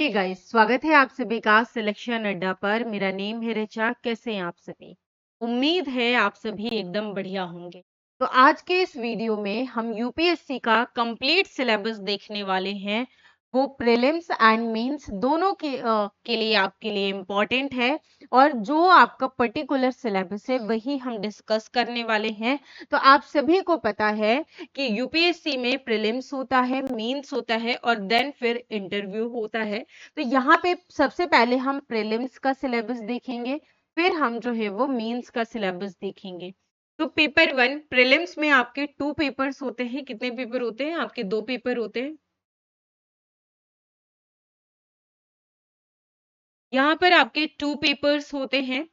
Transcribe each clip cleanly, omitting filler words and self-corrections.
Hey guys, स्वागत है आप सभी का सिलेक्शन अड्डा पर। मेरा नेम है रिचा। कैसे हैं आप सभी? उम्मीद है आप सभी एकदम बढ़िया होंगे। तो आज के इस वीडियो में हम यूपीएससी का कंप्लीट सिलेबस देखने वाले हैं। वो प्रीलिम्स एंड मेंस दोनों के लिए आपके लिए इम्पोर्टेंट है। और जो आपका पर्टिकुलर सिलेबस है वही हम डिस्कस करने वाले हैं। तो आप सभी को पता है कि यूपीएससी में प्रीलिम्स होता है, मेंस होता है और देन फिर इंटरव्यू होता है। तो यहाँ पे सबसे पहले हम प्रीलिम्स का सिलेबस देखेंगे, फिर हम जो है वो मेंस का सिलेबस देखेंगे। तो पेपर 1 प्रीलिम्स में आपके 2 पेपर्स होते हैं। कितने पेपर होते हैं आपके? 2 पेपर होते हैं। यहाँ पर आपके 2 पेपर्स होते हैं।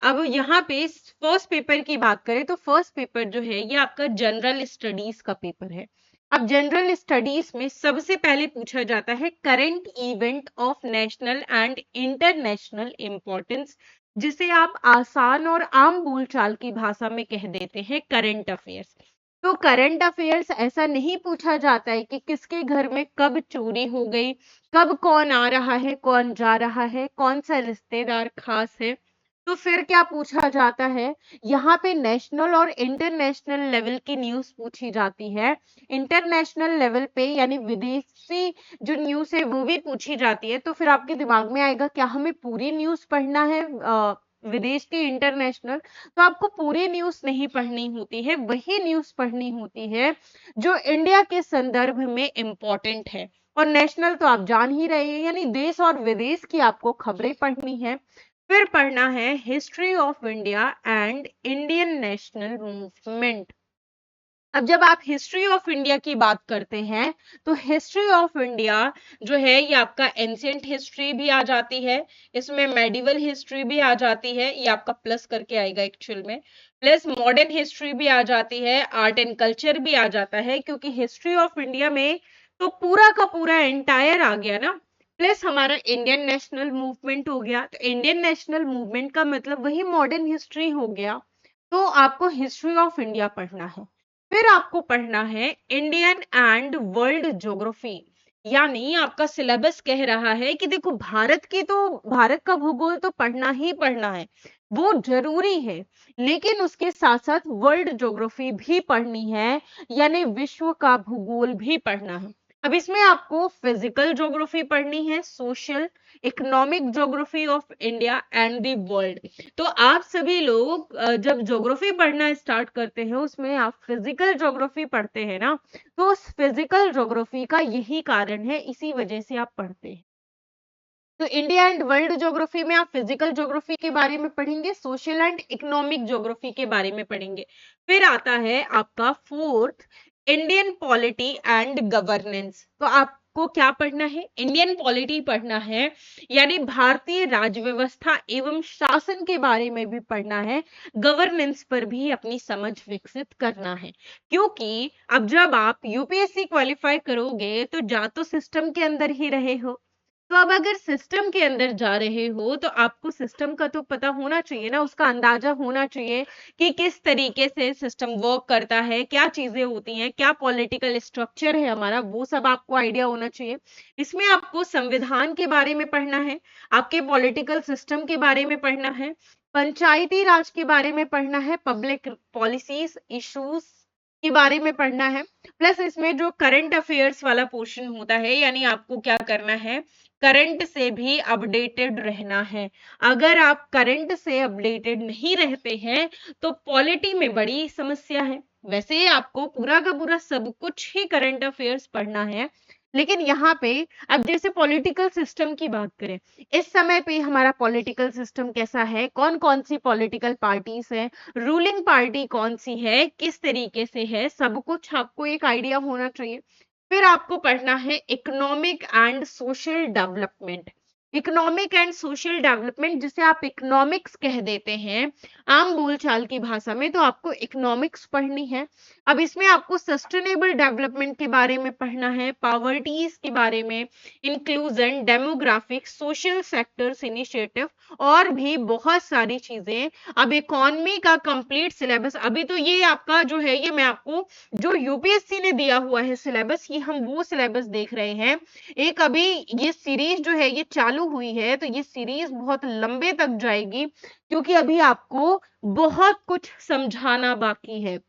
अब यहाँ पे फर्स्ट पेपर की बात करें तो फर्स्ट पेपर जो है ये आपका जनरल स्टडीज का पेपर है। अब जनरल स्टडीज में सबसे पहले पूछा जाता है current event of national and international importance, जिसे आप आसान और आम बोलचाल की भाषा में कह देते हैं करंट अफेयर्स। तो करंट अफेयर्स ऐसा नहीं पूछा जाता है कि किसके घर में कब चोरी हो गई, कब कौन आ रहा है, कौन जा रहा है, कौन सा रिश्तेदार खास है। तो फिर क्या पूछा जाता है? यहाँ पे नेशनल और इंटरनेशनल लेवल की न्यूज पूछी जाती है। इंटरनेशनल लेवल पे यानी विदेशी जो न्यूज है वो भी पूछी जाती है। तो फिर आपके दिमाग में आएगा क्या हमें पूरी न्यूज पढ़ना है विदेश की इंटरनेशनल? तो आपको पूरी न्यूज नहीं पढ़नी होती है, वही न्यूज पढ़नी होती है जो इंडिया के संदर्भ में इम्पोर्टेंट है। और नेशनल तो आप जान ही रहे हैं, यानी देश और विदेश की आपको खबरें पढ़नी है। फिर पढ़ना है history of India and Indian national movement. अब जब आप हिस्ट्री ऑफ इंडिया की बात करते हैं तो हिस्ट्री ऑफ इंडिया जो है ये आपका एंशियंट हिस्ट्री भी आ जाती है, इसमें मेडिवल हिस्ट्री भी आ जाती है, ये आपका प्लस करके आएगा एक्चुअल में, प्लस मॉडर्न हिस्ट्री भी आ जाती है, आर्ट एंड कल्चर भी आ जाता है, क्योंकि हिस्ट्री ऑफ इंडिया में तो पूरा का पूरा एंटायर आ गया ना। प्लस हमारा इंडियन नेशनल मूवमेंट हो गया, तो इंडियन नेशनल मूवमेंट का मतलब वही मॉडर्न हिस्ट्री हो गया। तो आपको हिस्ट्री ऑफ इंडिया पढ़ना है। फिर आपको पढ़ना है इंडियन एंड वर्ल्ड ज्योग्राफी। यानी आपका सिलेबस कह रहा है कि देखो भारत का भूगोल तो पढ़ना ही पढ़ना है, वो जरूरी है, लेकिन उसके साथ साथ वर्ल्ड ज्योग्राफी भी पढ़नी है, यानी विश्व का भूगोल भी पढ़ना है। अब इसमें आपको फिजिकल ज्योग्राफी पढ़नी है, social, economic geography of India and the world. तो आप सभी लोग जब ज्योग्राफी पढ़ना स्टार्ट करते हैं उसमें आप फिजिकल ज्योग्राफी पढ़ते हैं ना, तो उस फिजिकल ज्योग्राफी का यही कारण है, इसी वजह से आप पढ़ते हैं। तो इंडिया एंड वर्ल्ड ज्योग्राफी में आप फिजिकल ज्योग्राफी के बारे में पढ़ेंगे, सोशल एंड इकोनॉमिक ज्योग्राफी के बारे में पढ़ेंगे। फिर आता है आपका fourth Indian polity and governance. तो आपको क्या पढ़ना है? इंडियन पॉलिटी पढ़ना है, यानी भारतीय राज्य व्यवस्था एवं शासन के बारे में भी पढ़ना है, गवर्नेंस पर भी अपनी समझ विकसित करना है। क्योंकि अब जब आप यूपीएससी क्वालिफाई करोगे तो जा तो सिस्टम के अंदर ही रहे हो, तो अब अगर सिस्टम के अंदर जा रहे हो तो आपको सिस्टम का तो पता होना चाहिए ना, उसका अंदाजा होना चाहिए कि किस तरीके से सिस्टम वर्क करता है, क्या चीजें होती हैं, क्या पॉलिटिकल स्ट्रक्चर है हमारा, वो सब आपको आइडिया होना चाहिए। इसमें आपको संविधान के बारे में पढ़ना है, आपके पॉलिटिकल सिस्टम के बारे में पढ़ना है, पंचायती राज के बारे में पढ़ना है, पब्लिक पॉलिसीज इश्यूज के बारे में पढ़ना है। प्लस इसमें जो करंट अफेयर्स वाला पोर्शन होता है, यानी आपको क्या करना है, करंट से भी अपडेटेड रहना है। अगर आप करंट से अपडेटेड नहीं रहते हैं तो पॉलिटी में बड़ी समस्या है। वैसे आपको पूरा का पूरा सब कुछ ही करंट अफेयर्स पढ़ना है, लेकिन यहाँ पे अब जैसे पॉलिटिकल सिस्टम की बात करें, इस समय पे हमारा पॉलिटिकल सिस्टम कैसा है, कौन कौन सी पॉलिटिकल पार्टीज है, रूलिंग पार्टी कौन सी है, किस तरीके से है, सब कुछ आपको एक आइडिया होना चाहिए। फिर आपको पढ़ना है economic and social development. Economic and social development, जिसे आप इकोनॉमिक्स कह देते हैं आम बोलचाल की भाषा में, तो आपको इकोनॉमिक्स पढ़नी है। अब इसमें आपको सस्टेनेबल डेवलपमेंट के बारे में पढ़ना है, पॉवर्टीज के बारे में, inclusion, demographics, social sectors initiative और भी बहुत सारी चीजें। अब इकोनॉमी का कंप्लीट सिलेबस, अभी तो ये आपका जो है, ये मैं आपको जो यूपीएससी ने दिया हुआ है सिलेबस, ये हम वो सिलेबस देख रहे हैं। एक अभी ये सीरीज जो है ये चालू हुई है, तो ये सीरीज बहुत लंबे तक जाएगी, क्योंकि अभी आपको बहुत कुछ समझाना बाकी है।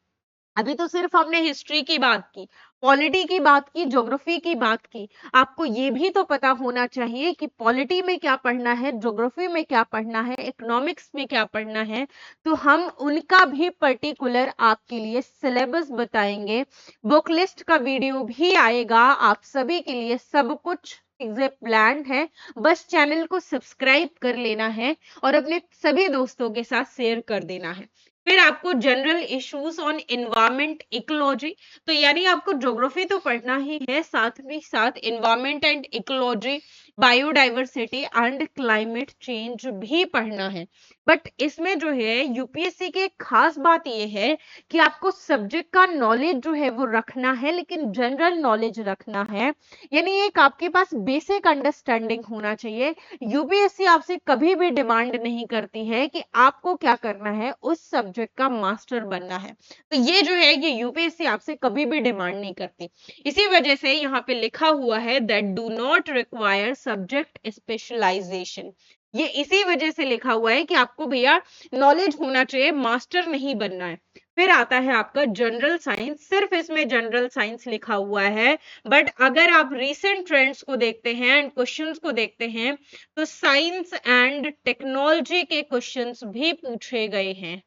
अभी तो सिर्फ हमने हिस्ट्री की बात की, पॉलिटी की बात की, ज्योग्राफी की बात की। आपको ये भी तो पता होना चाहिए कि पॉलिटी में क्या पढ़ना है, ज्योग्राफी में क्या पढ़ना है, इकोनॉमिक्स में क्या पढ़ना है। तो हम उनका भी पर्टिकुलर आपके लिए सिलेबस बताएंगे। बुक लिस्ट का वीडियो भी आएगा आप सभी के लिए, सब कुछ चीजें प्लान है। बस चैनल को सब्सक्राइब कर लेना है और अपने सभी दोस्तों के साथ शेयर कर देना है। फिर आपको general issues on environment ecology, तो यानी आपको ज्योग्राफी तो पढ़ना ही है, साथ में साथ environment and ecology, biodiversity and climate change भी पढ़ना है। बट इसमें जो है यूपीएससी की एक खास बात यह है कि आपको सब्जेक्ट का नॉलेज जो है वो रखना है, लेकिन जनरल नॉलेज रखना है, यानी एक आपके पास बेसिक अंडरस्टैंडिंग होना चाहिए। यूपीएससी आपसे कभी भी डिमांड नहीं करती है कि आपको क्या करना है, उस सब्जेक्ट का मास्टर बनना है। तो ये जो है ये यूपीएससी आपसे कभी भी डिमांड नहीं करती। इसी वजह से यहाँ पे लिखा हुआ है that do not require subject specialization. ये इसी वजह से लिखा हुआ है कि आपको भैया नॉलेज होना चाहिए, मास्टर नहीं बनना है। फिर आता है आपका जनरल साइंस, सिर्फ इसमें जनरल साइंस लिखा हुआ है, बट अगर आप रीसेंट ट्रेंड्स को देखते हैं एंड क्वेश्चंस को देखते हैं, तो साइंस एंड टेक्नोलॉजी के क्वेश्चंस भी पूछे गए हैं।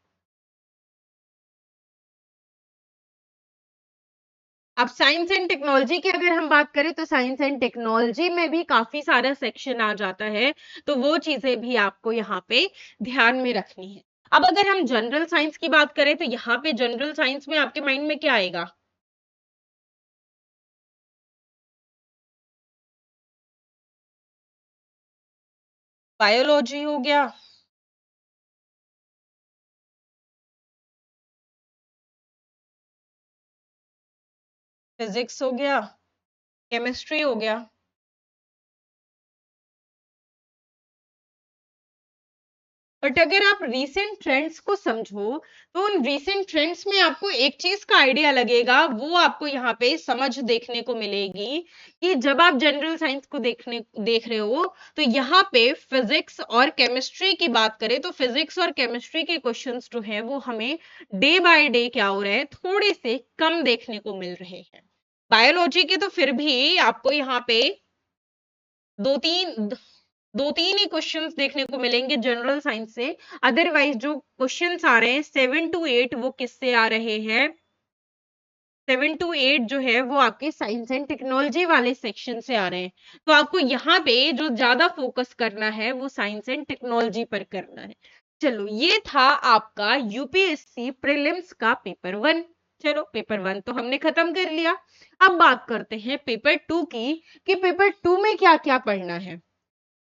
अब साइंस एंड टेक्नोलॉजी की अगर हम बात करें, तो साइंस एंड टेक्नोलॉजी में भी काफी सारा सेक्शन आ जाता है, तो वो चीजें भी आपको यहाँ पे ध्यान में रखनी है। अब अगर हम जनरल साइंस की बात करें, तो यहाँ पे जनरल साइंस में आपके माइंड में क्या आएगा? बायोलॉजी हो गया, फिजिक्स हो गया, केमिस्ट्री हो गया। बट अगर आप रीसेंट ट्रेंड्स को समझो, तो उन रीसेंट ट्रेंड्स में आपको एक चीज का आइडिया लगेगा, वो आपको यहाँ पे समझ देखने को मिलेगी कि जब आप जनरल साइंस को देख रहे हो, तो यहाँ पे फिजिक्स और केमिस्ट्री की बात करें, तो फिजिक्स और केमिस्ट्री के क्वेश्चंस जो हैं वो हमें डे बाय डे क्या हो रहे हैं, थोड़े से कम देखने को मिल रहे हैं। बायोलॉजी के तो फिर भी आपको यहाँ पे दो तीन दो तीन ही क्वेश्चंस देखने को मिलेंगे जनरल साइंस से। अदरवाइज जो क्वेश्चंस आ रहे हैं 7 to 8, वो किससे आ रहे हैं? 7 to 8 जो है वो आपके साइंस एंड टेक्नोलॉजी वाले सेक्शन से आ रहे हैं। तो आपको यहाँ पे जो ज्यादा फोकस करना है वो साइंस एंड टेक्नोलॉजी पर करना है। चलो, ये था आपका यूपीएससी प्रीलिम्स का पेपर 1। चलो, पेपर 1 तो हमने खत्म कर लिया। अब बात करते हैं पेपर 2 की, कि पेपर 2 में क्या क्या पढ़ना है।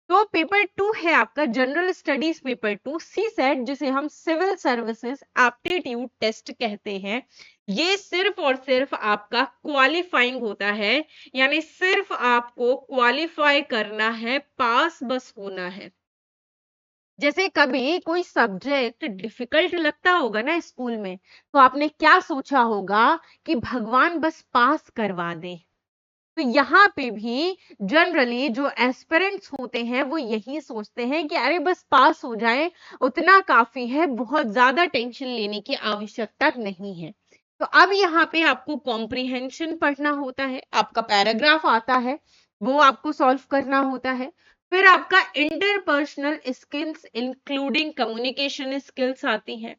तो पेपर 2 है आपका जनरल स्टडीज पेपर 2, सी सेट, जिसे हम सिविल सर्विसेज एप्टीट्यूड टेस्ट कहते हैं। ये सिर्फ और सिर्फ आपका क्वालिफाइंग होता है, यानी सिर्फ आपको क्वालिफाई करना है, पास बस होना है। जैसे कभी कोई सब्जेक्ट डिफिकल्ट लगता होगा ना स्कूल में, तो आपने क्या सोचा होगा कि भगवान बस पास करवा दे। तो यहाँ पे भी जनरली जो एस्पिरेंट्स होते हैं वो यही सोचते हैं कि अरे बस पास हो जाए, उतना काफी है, बहुत ज्यादा टेंशन लेने की आवश्यकता नहीं है। तो अब यहाँ पे आपको कॉम्प्रिहेंशन पढ़ना होता है, आपका पैराग्राफ आता है, वो आपको सॉल्व करना होता है। फिर आपका interpersonal skills including communication skills आती है,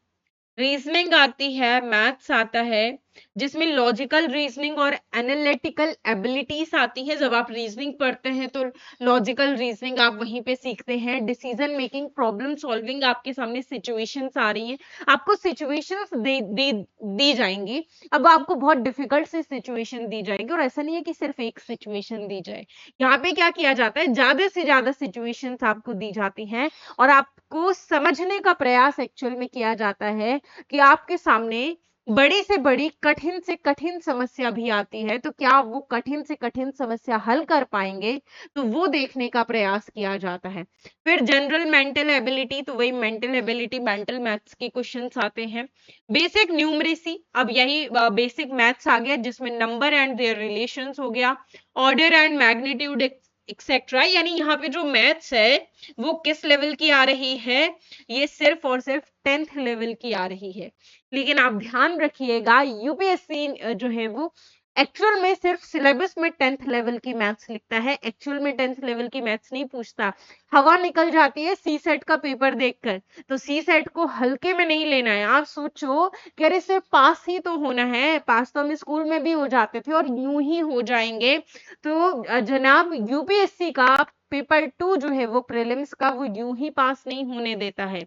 रीजनिंग आती है, मैथ्स आता है, जिसमें लॉजिकल रीजनिंग और एनालिटिकल एबिलिटीज आती है। जब आप रीजनिंग पढ़ते हैं तो लॉजिकल रीजनिंग आप वहीं पे सीखते हैं, डिसीजन मेकिंग, प्रॉब्लम सॉल्विंग, आपके सामने सिचुएशंस आ रही हैं, आपको सिचुएशंस दी जाएंगी। अब आपको बहुत डिफिकल्ट सी सिचुएशन दी जाएगी, और ऐसा नहीं है कि सिर्फ एक सिचुएशन दी जाए। यहाँ पे क्या किया जाता है, ज्यादा से ज्यादा सिचुएशंस आपको दी जाती हैं और आपको समझने का प्रयास एक्चुअल में किया जाता है कि आपके सामने बड़ी से बड़ी, कठिन से कठिन समस्या भी आती है तो क्या वो कठिन से कठिन समस्या हल कर पाएंगे, तो वो देखने का प्रयास किया जाता है। फिर जनरल मेंटल एबिलिटी, तो वही मेंटल एबिलिटी, मेंटल मैथ्स के क्वेश्चंस आते हैं। बेसिक न्यूमरेसी, अब यही बेसिक मैथ्स आ गया जिसमें नंबर एंड देयर रिलेशंस हो गया, ऑर्डर एंड मैग्नीट्यूड एक्सेट्रा। यानी यहाँ पे जो मैथ्स है वो किस लेवल की आ रही है, ये सिर्फ और सिर्फ 10th लेवल की आ रही है। लेकिन आप ध्यान रखिएगा, यूपीएससी जो है वो एक्चुअल में सिर्फ सिलेबस में 10th लेवल की मैथ्स लिखता है, एक्चुअल में 10th लेवल की मैथ्स नहीं पूछता। हवा निकल जाती है सी सेट का पेपर देखकर, तो सी सेट को हल्के में नहीं लेना है। आप सोचो कि अरे सिर्फ पास ही तो होना है, पास तो हम स्कूल में भी हो जाते थे और यूं ही हो जाएंगे। तो जनाब यूपीएससी का पेपर 2 जो है वो प्रीलिम्स का, वो यूं ही पास नहीं होने देता है,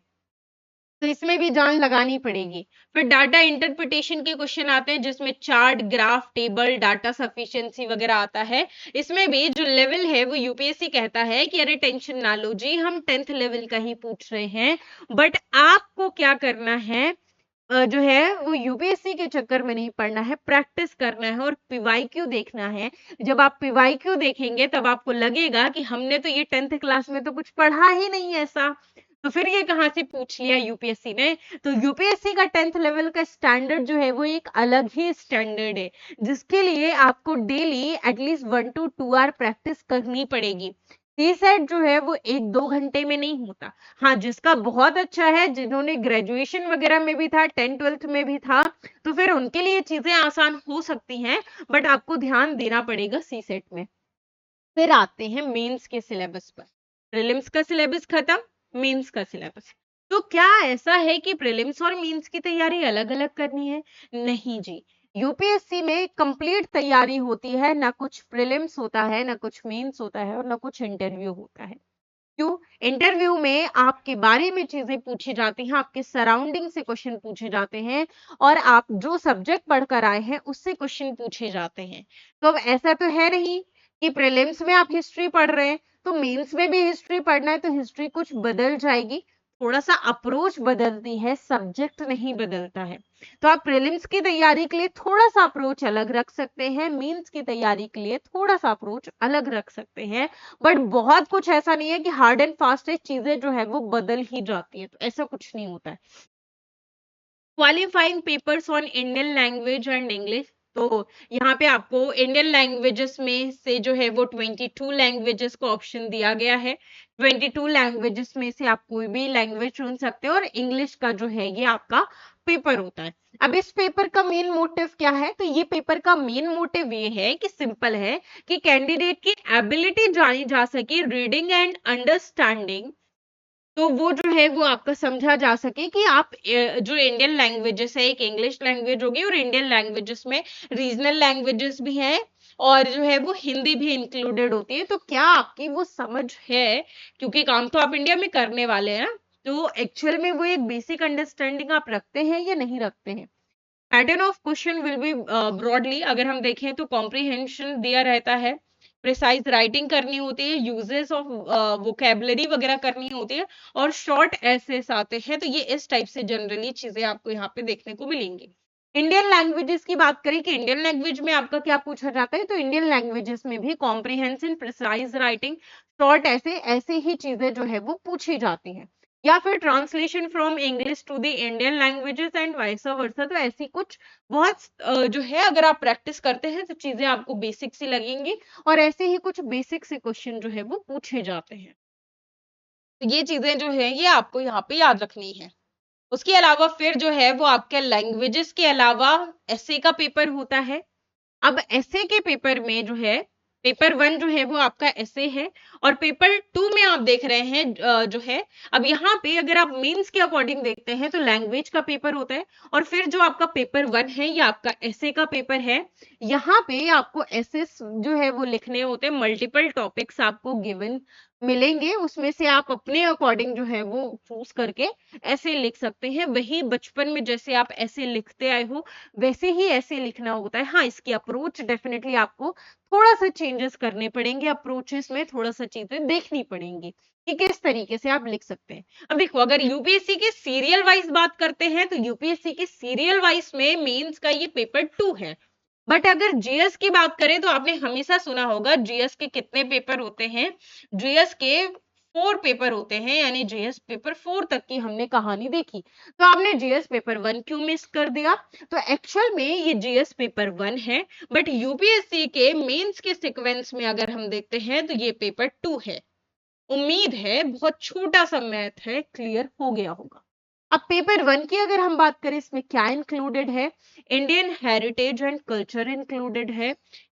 तो इसमें भी जान लगानी पड़ेगी। फिर डाटा इंटरप्रिटेशन के क्वेश्चन आते हैं जिसमें chart, graph, table, data sufficiency वगैरह आता है। इसमें भी जो लेवल है वो यूपीएससी कहता है कि अरे टेंशन ना लो जी, हम 10th लेवल का ही पूछ रहे हैं। बट आपको क्या करना है, जो है वो यूपीएससी के चक्कर में नहीं पड़ना है, प्रैक्टिस करना है और पीवाईक्यू देखना है। जब आप पीवाईक्यू देखेंगे तब आपको लगेगा कि हमने तो ये 10th क्लास में तो कुछ पढ़ा ही नहीं ऐसा, तो फिर ये कहाँ से पूछ लिया यूपीएससी ने। तो यूपीएससी का 10th लेवल का स्टैंडर्ड जो है वो एक अलग ही स्टैंडर्ड है, जिसके लिए आपको daily at least 1 to 2 hour practice करनी पड़ेगी। सी सेट जो है वो 1-2 घंटे में नहीं होता। हाँ, जिसका बहुत अच्छा है, जिन्होंने ग्रेजुएशन वगैरह में भी था, 10th-12th में भी था, तो फिर उनके लिए चीजें आसान हो सकती हैं, बट आपको ध्यान देना पड़ेगा सी सेट में। फिर आते हैं मेंस के सिलेबस पर। प्रीलिम्स का सिलेबस खत्म, मेंस का सिलेबस। तो क्या ऐसा है कि प्रीलिम्स और मेंस की तैयारी अलग अलग करनी है? नहीं जी, यूपीएससी में कंप्लीट तैयारी होती है, ना कुछ प्रीलिम्स होता है, ना कुछ मेंस होता है और ना कुछ इंटरव्यू होता है। क्यों? इंटरव्यू में आपके बारे में चीजें पूछी जाती हैं, आपके सराउंडिंग से क्वेश्चन पूछे जाते हैं और आप जो सब्जेक्ट पढ़कर आए हैं उससे क्वेश्चन पूछे जाते हैं। तो अब ऐसा तो है नहीं कि प्रीलिम्स में आप हिस्ट्री पढ़ रहे हैं तो मेंस में भी हिस्ट्री पढ़ना है, तो हिस्ट्री कुछ बदल जाएगी, थोड़ा सा अप्रोच बदलती है, सब्जेक्ट नहीं बदलता है। तो आप प्रीलिम्स की तैयारी के लिए थोड़ा सा अप्रोच अलग रख सकते हैं, मेंस की तैयारी के लिए थोड़ा सा अप्रोच अलग रख सकते हैं, बट बहुत कुछ ऐसा नहीं है कि हार्ड एंड फास्ट चीजें जो है वो बदल ही जाती है, तो ऐसा कुछ नहीं होता है। Qualifying papers on Indian language and English, तो यहाँ पे आपको इंडियन लैंग्वेजेस में से जो है वो 22 लैंग्वेजेस को ऑप्शन दिया गया है। 22 लैंग्वेजेस में से आप कोई भी लैंग्वेज चुन सकते हो और इंग्लिश का जो है ये आपका पेपर होता है। अब इस पेपर का मेन मोटिव क्या है, तो ये पेपर का मेन मोटिव ये है कि सिंपल है कि कैंडिडेट की एबिलिटी जानी जा सके, रीडिंग एंड अंडरस्टैंडिंग, तो वो जो है वो आपका समझा जा सके कि आप जो इंडियन लैंग्वेजेस है, एक इंग्लिश लैंग्वेज होगी और इंडियन लैंग्वेजेस में रीजनल लैंग्वेजेस भी है और जो है वो हिंदी भी इंक्लूडेड होती है, तो क्या आपकी वो समझ है, क्योंकि काम तो आप इंडिया में करने वाले हैं, तो एक्चुअल में वो एक बेसिक अंडरस्टैंडिंग आप रखते हैं या नहीं रखते हैं। Pattern of question will be broadly, अगर हम देखें तो कॉम्प्रिहेंशन दिया रहता है, प्रिसाइज राइटिंग करनी होती है, यूजेस ऑफ वोकेबलरी वगैरह करनी होती है और शॉर्ट एसेस आते हैं, तो ये इस टाइप से जनरली चीजें आपको यहाँ पे देखने को मिलेंगी। इंडियन लैंग्वेजेस की बात करें कि इंडियन लैंग्वेज में आपका क्या पूछा जाता है, तो इंडियन लैंग्वेजेस में भी कॉम्प्रिहेंशन, प्रिसाइज राइटिंग, शॉर्ट ऐसे ही चीजें जो है वो पूछी जाती हैं, या फिर translation from English to the Indian languages and vice versa, तो ऐसी कुछ बहुत जो है अगर आप प्रैक्टिस करते हैं तो चीजें आपको बेसिक सी लगेंगी और ऐसे ही कुछ बेसिक से क्वेश्चन जो है वो पूछे जाते हैं। तो ये चीजें जो है ये आपको यहाँ पे याद रखनी है। उसके अलावा फिर जो है वो आपके लैंग्वेजेस के अलावा एसे का पेपर होता है। अब एसे के पेपर में जो है पेपर 1 जो है वो आपका ऐसे है, और पेपर 2 में आप देख रहे हैं जो है, अब यहाँ पे अगर आप मेंस के अकॉर्डिंग देखते हैं तो लैंग्वेज का पेपर होता है, और फिर जो आपका पेपर 1 है ये आपका ऐसे का पेपर है। यहाँ पे आपको ऐसे जो है वो लिखने होते हैं, मल्टीपल टॉपिक्स आपको गिवन मिलेंगे, उसमें से आप अपने अकॉर्डिंग जो है वो चूज करके ऐसे लिख सकते हैं। वही बचपन में जैसे आप ऐसे लिखते आए हो वैसे ही ऐसे लिखना होता है। हाँ, इसकी अप्रोच डेफिनेटली आपको थोड़ा सा चेंजेस करने पड़ेंगे, अप्रोचेस में थोड़ा सा चीजें देखनी पड़ेंगी कि किस तरीके से आप लिख सकते हैं। अब देखो, अगर यूपीएससी के सीरियल वाइज बात करते हैं तो यूपीएससी के सीरियल वाइज में मेंस का ये पेपर 2 है। बट अगर जीएस की बात करें तो आपने हमेशा सुना होगा जीएस के कितने पेपर होते हैं। जीएस के 4 पेपर होते हैं, यानी जीएस पेपर 4 तक की हमने कहानी देखी। तो आपने जीएस पेपर 1 क्यों मिस कर दिया? तो एक्चुअल में ये जीएस पेपर 1 है, बट यूपीएससी के मेंस के सीक्वेंस में अगर हम देखते हैं तो ये पेपर 2 है। उम्मीद है बहुत छोटा सा मैथ है, क्लियर हो गया होगा। अब पेपर 1 की अगर हम बात करें, इसमें क्या इंक्लूडेड है? Indian heritage and culture included है,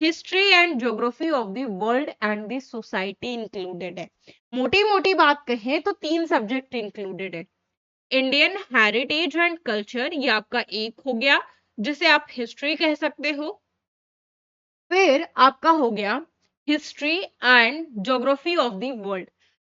history and geography of the world and the society included है। मोटी मोटी बात कहें तो 3 सब्जेक्ट इंक्लूडेड है। इंडियन हेरिटेज एंड कल्चर ये आपका एक हो गया, जिसे आप हिस्ट्री कह सकते हो। फिर आपका हो गया history and geography of the world.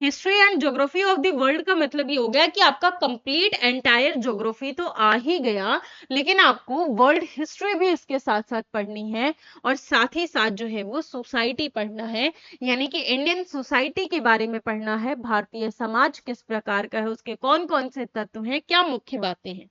History and geography of the world का मतलब ये हो गया कि आपका कंप्लीट एंटायर ज्योग्राफी तो आ ही गया, लेकिन आपको वर्ल्ड हिस्ट्री भी इसके साथ साथ पढ़नी है, और साथ ही साथ जो है वो सोसाइटी पढ़ना है, यानी कि इंडियन सोसाइटी के बारे में पढ़ना है। भारतीय समाज किस प्रकार का है, उसके कौन कौन से तत्व हैं, क्या मुख्य बातें हैं।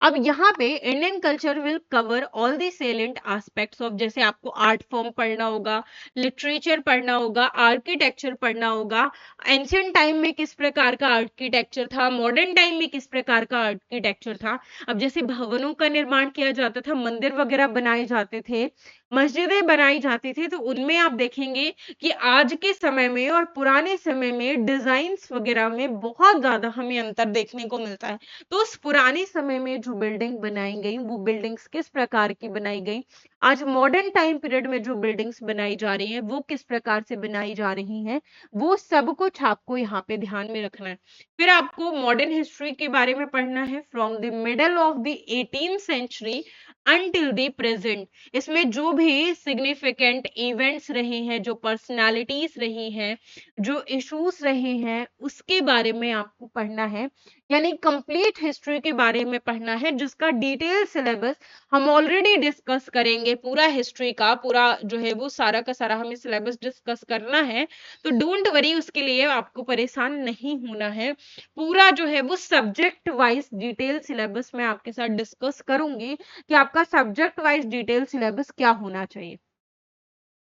अब यहाँ पे Indian culture will cover all the salient aspects of, जैसे आपको आर्ट फॉर्म पढ़ना होगा, लिटरेचर पढ़ना होगा, आर्किटेक्चर पढ़ना होगा, एंशियंट टाइम में किस प्रकार का आर्किटेक्चर था, मॉडर्न टाइम में किस प्रकार का आर्किटेक्चर था। अब जैसे भवनों का निर्माण किया जाता था, मंदिर वगैरह बनाए जाते थे, मस्जिदें बनाई जाती थी, तो उनमें आप देखेंगे कि आज के समय में और पुराने समय में डिजाइन्स वगैरह में बहुत ज्यादा हमें अंतर देखने को मिलता है। तो उस पुराने समय में जो बिल्डिंग बनाई गई वो बिल्डिंग्स किस प्रकार की बनाई गई, आज मॉडर्न टाइम पीरियड में जो बिल्डिंग्स बनाई जा रही हैं वो किस प्रकार से बनाई जा रही हैं, वो सब कुछ आपको यहाँ पे ध्यान में रखना है। फिर आपको मॉडर्न हिस्ट्री के बारे में पढ़ना है, from the middle of the 18th century until the present. इसमें जो भी सिग्निफिकेंट इवेंट्स रहे हैं, जो पर्सनालिटीज रही हैं, जो इश्यूज रहे हैं, उसके बारे में आपको पढ़ना है, यानी कंप्लीट हिस्ट्री के बारे में पढ़ना है, जिसका डिटेल सिलेबस हम ऑलरेडी डिस्कस करेंगे। पूरा हिस्ट्री का पूरा जो है वो सारा का सारा हमें सिलेबस डिस्कस करना है, तो डोंट वरी, उसके लिए आपको परेशान नहीं होना है। पूरा जो है वो सब्जेक्ट वाइज डिटेल सिलेबस मैं आपके साथ डिस्कस करूंगी कि आपका सब्जेक्ट वाइज डिटेल सिलेबस क्या होना चाहिए।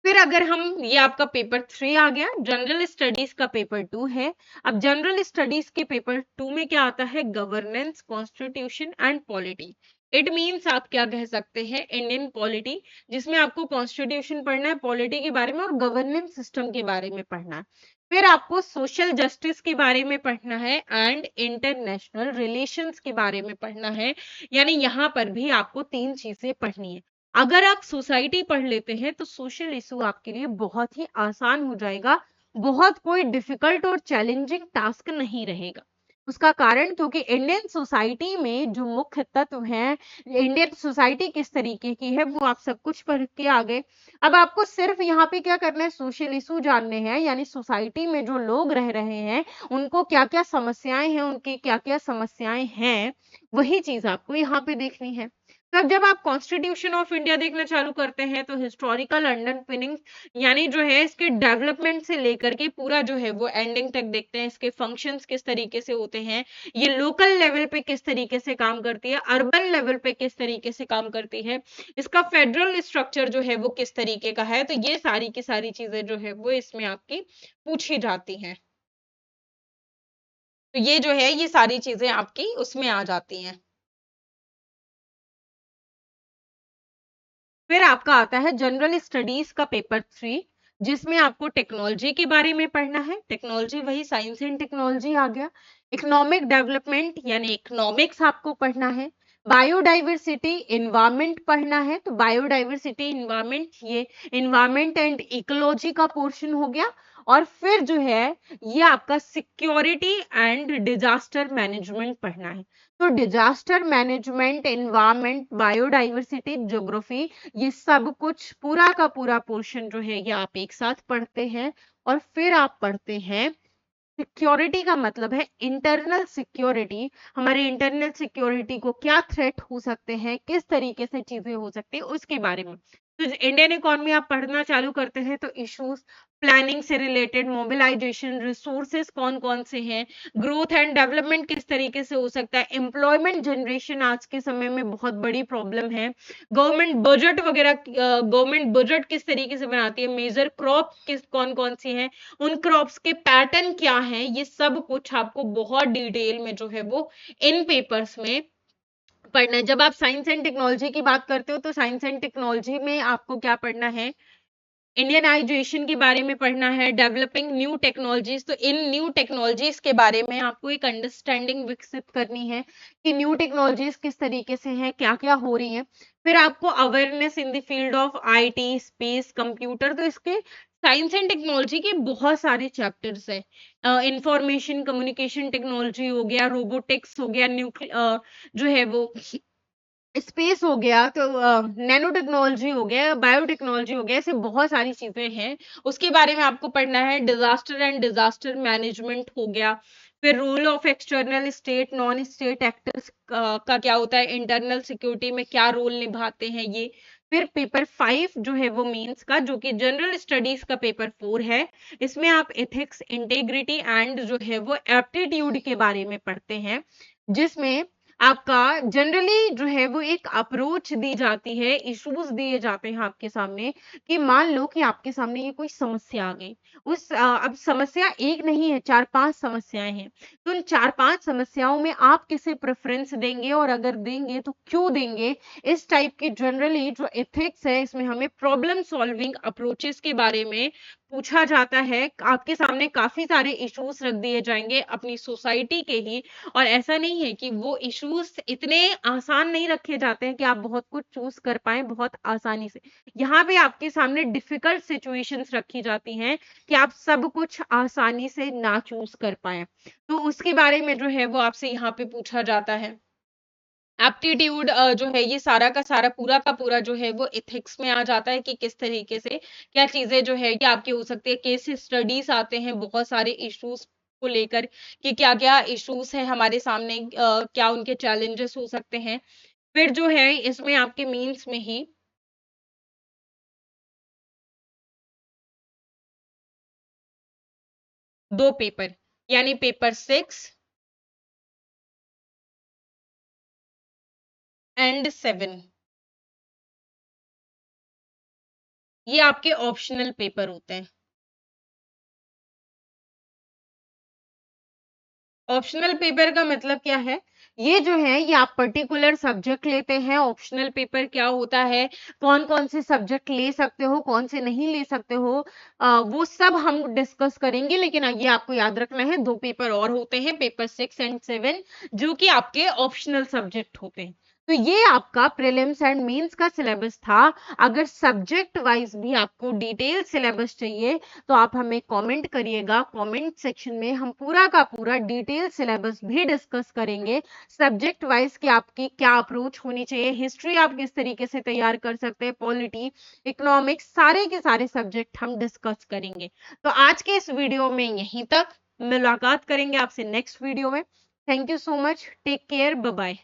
फिर अगर हम, ये आपका पेपर 3 आ गया, जनरल स्टडीज का पेपर 2 है। अब जनरल स्टडीज के पेपर 2 में क्या आता है? Governance, constitution and polity. It means आप क्या कह सकते हैं, इंडियन पॉलिटी, जिसमें आपको कॉन्स्टिट्यूशन पढ़ना है, पॉलिटी के बारे में और गवर्नेंस सिस्टम के बारे में पढ़ना है। फिर आपको सोशल जस्टिस के बारे में पढ़ना है एंड इंटरनेशनल रिलेशंस के बारे में पढ़ना है, यानी यहाँ पर भी आपको 3 चीजें पढ़नी है। अगर आप सोसाइटी पढ़ लेते हैं तो सोशल इशू आपके लिए बहुत ही आसान हो जाएगा, बहुत कोई डिफिकल्ट और चैलेंजिंग टास्क नहीं रहेगा। उसका कारण, क्योंकि इंडियन सोसाइटी में जो मुख्य तत्व हैं, इंडियन सोसाइटी किस तरीके की है, वो आप सब कुछ पढ़ के आ गए। अब आपको सिर्फ यहाँ पे क्या करना है, सोशल इशू जानने हैं, यानी सोसाइटी में जो लोग रह रहे हैं उनको क्या क्या समस्याएं हैं, उनकी क्या क्या समस्याएं हैं, वही चीज आपको यहाँ पे देखनी है। तब जब आप कॉन्स्टिट्यूशन ऑफ इंडिया देखना चालू करते हैं तो हिस्टोरिकल अंडरपिनिंग, यानी जो है इसके डेवलपमेंट से लेकर के पूरा जो है वो एंडिंग तक देखते हैं, इसके फंक्शंस किस तरीके से होते हैं, ये लोकल लेवल पे किस तरीके से काम करती है, अर्बन लेवल पे किस तरीके से काम करती है, इसका फेडरल स्ट्रक्चर जो है वो किस तरीके का है। तो ये सारी की सारी चीजें जो है वो इसमें आपकी पूछी जाती हैं। तो ये जो है ये सारी चीजें आपकी उसमें आ जाती हैं। फिर आपका आता है जनरल स्टडीज का पेपर 3, जिसमें आपको टेक्नोलॉजी के बारे में पढ़ना है। टेक्नोलॉजी वही साइंस एंड टेक्नोलॉजी आ गया। इकोनॉमिक डेवलपमेंट यानी इकोनॉमिक्स आपको पढ़ना है। बायोडाइवर्सिटी इन्वायरमेंट पढ़ना है, तो बायोडाइवर्सिटी इन्वायरमेंट, ये इन्वायरमेंट एंड इकोलॉजी का पोर्शन हो गया। और फिर जो है ये आपका सिक्योरिटी एंड डिजास्टर मैनेजमेंट पढ़ना है। तो disaster management, environment, biodiversity, geography, ये सब कुछ पूरा का पूरा पोर्शन जो है ये आप एक साथ पढ़ते हैं। और फिर आप पढ़ते हैं सिक्योरिटी, का मतलब है इंटरनल सिक्योरिटी। हमारे इंटरनल सिक्योरिटी को क्या थ्रेट हो सकते हैं, किस तरीके से चीजें हो सकती है, उसके बारे में। तो इंडियन इकोनॉमी आप पढ़ना चालू करते हैं तो इश्यूज, प्लानिंग से रिलेटेड, मोबिलाइजेशन, रिसोर्सेस कौन कौन से हैं, ग्रोथ एंड डेवलपमेंट किस तरीके से हो सकता है, एम्प्लॉयमेंट जनरेशन आज के समय में बहुत बड़ी प्रॉब्लम है, गवर्नमेंट बजट वगैरह, गवर्नमेंट बजट किस तरीके से बनाती है, मेजर क्रॉप किस कौन कौन सी हैं, उन क्रॉप्स के पैटर्न क्या हैं, ये सब कुछ आपको बहुत डिटेल में जो है वो इन पेपर्स में पढ़ना है। जब आप साइंस एंड टेक्नोलॉजी की बात करते हो तो साइंस एंड टेक्नोलॉजी में आपको क्या पढ़ना है, इंडियनाइजेशन के बारे में पढ़ना है, डेवलपिंग न्यू टेक्नोलॉजीज। तो इन न्यू टेक्नोलॉजीज के बारे में आपको एक अंडरस्टैंडिंग विकसित करनी है कि न्यू टेक्नोलॉजीज किस तरीके से हैं, क्या क्या हो रही हैं। फिर आपको awareness in the field of IT, space, computer. तो इसके साइंस एंड टेक्नोलॉजी के बहुत सारे चैप्टर्स है। इंफॉर्मेशन कम्युनिकेशन टेक्नोलॉजी हो गया, रोबोटिक्स हो गया, जो है वो स्पेस हो गया, तो नैनो टेक्नोलॉजी हो गया, बायोटेक्नोलॉजी हो गया, ऐसे बहुत सारी चीजें हैं, उसके बारे में आपको पढ़ना है। डिजास्टर एंड डिजास्टर मैनेजमेंट हो गया। फिर role of external state, non state actors का क्या होता है, इंटरनल सिक्योरिटी में क्या रोल निभाते हैं ये। फिर पेपर 5 जो है वो मेंस का, जो कि जनरल स्टडीज का पेपर 4 है, इसमें आप एथिक्स, इंटेग्रिटी एंड जो है वो एप्टीट्यूड के बारे में पढ़ते हैं, जिसमें आपका जनरली जो है वो एक अप्रोच दी जाती है, इश्यूज दिए जाते हैं आपके सामने, कि मान लो कि आपके सामने ये कोई समस्या आ गई। अब समस्या एक नहीं है, 4-5 समस्याएं हैं। तो उन 4-5 समस्याओं में आप किसे प्रेफरेंस देंगे, और अगर देंगे तो क्यों देंगे, इस टाइप की जनरली जो एथिक्स है, इसमें हमें प्रॉब्लम सॉल्विंग अप्रोचेस के बारे में पूछा जाता है। आपके सामने काफी सारे इश्यूज रख दिए जाएंगे अपनी सोसाइटी के ही, और ऐसा नहीं है कि वो इश्यूज इतने आसान नहीं रखे जाते हैं कि आप बहुत कुछ चूज कर पाए बहुत आसानी से। यहाँ पे आपके सामने डिफिकल्ट सिचुएशंस रखी जाती हैं कि आप सब कुछ आसानी से ना चूज कर पाए, तो उसके बारे में जो है वो आपसे यहाँ पे पूछा जाता है। एप्टीट्यूड जो है ये सारा का सारा पूरा का पूरा जो है वो एथिक्स में आ जाता है, कि किस तरीके से क्या चीजें जो है ये आपकी हो सकती है। केस स्टडीज आते हैं बहुत सारे इश्यूज को लेकर, कि क्या क्या इश्यूज है हमारे सामने, क्या उनके चैलेंजेस हो सकते हैं। फिर जो है इसमें आपके मीन्स में ही 2 पेपर, यानी पेपर 6 एंड 7, ये आपके ऑप्शनल पेपर होते हैं। ऑप्शनल पेपर का मतलब क्या है, ये जो है ये आप पर्टिकुलर सब्जेक्ट लेते हैं। ऑप्शनल पेपर क्या होता है, कौन कौन से सब्जेक्ट ले सकते हो, कौन से नहीं ले सकते हो, वो सब हम डिस्कस करेंगे। लेकिन ये आपको याद रखना है, 2 पेपर और होते हैं, पेपर 6 एंड 7, जो कि आपके ऑप्शनल सब्जेक्ट होते हैं। तो ये आपका प्रीलिम्स एंड मेंस का सिलेबस था। अगर सब्जेक्ट वाइज भी आपको डिटेल सिलेबस चाहिए तो आप हमें कमेंट करिएगा, कमेंट सेक्शन में हम पूरा का पूरा डिटेल सिलेबस भी डिस्कस करेंगे। सब्जेक्ट वाइज की आपकी क्या अप्रोच होनी चाहिए, हिस्ट्री आप किस तरीके से तैयार कर सकते हैं, पॉलिटी, इकोनॉमिक्स, सारे के सारे सब्जेक्ट हम डिस्कस करेंगे। तो आज के इस वीडियो में यहीं तक, मुलाकात करेंगे आपसे नेक्स्ट वीडियो में। Thank you so much, take care, bye bye.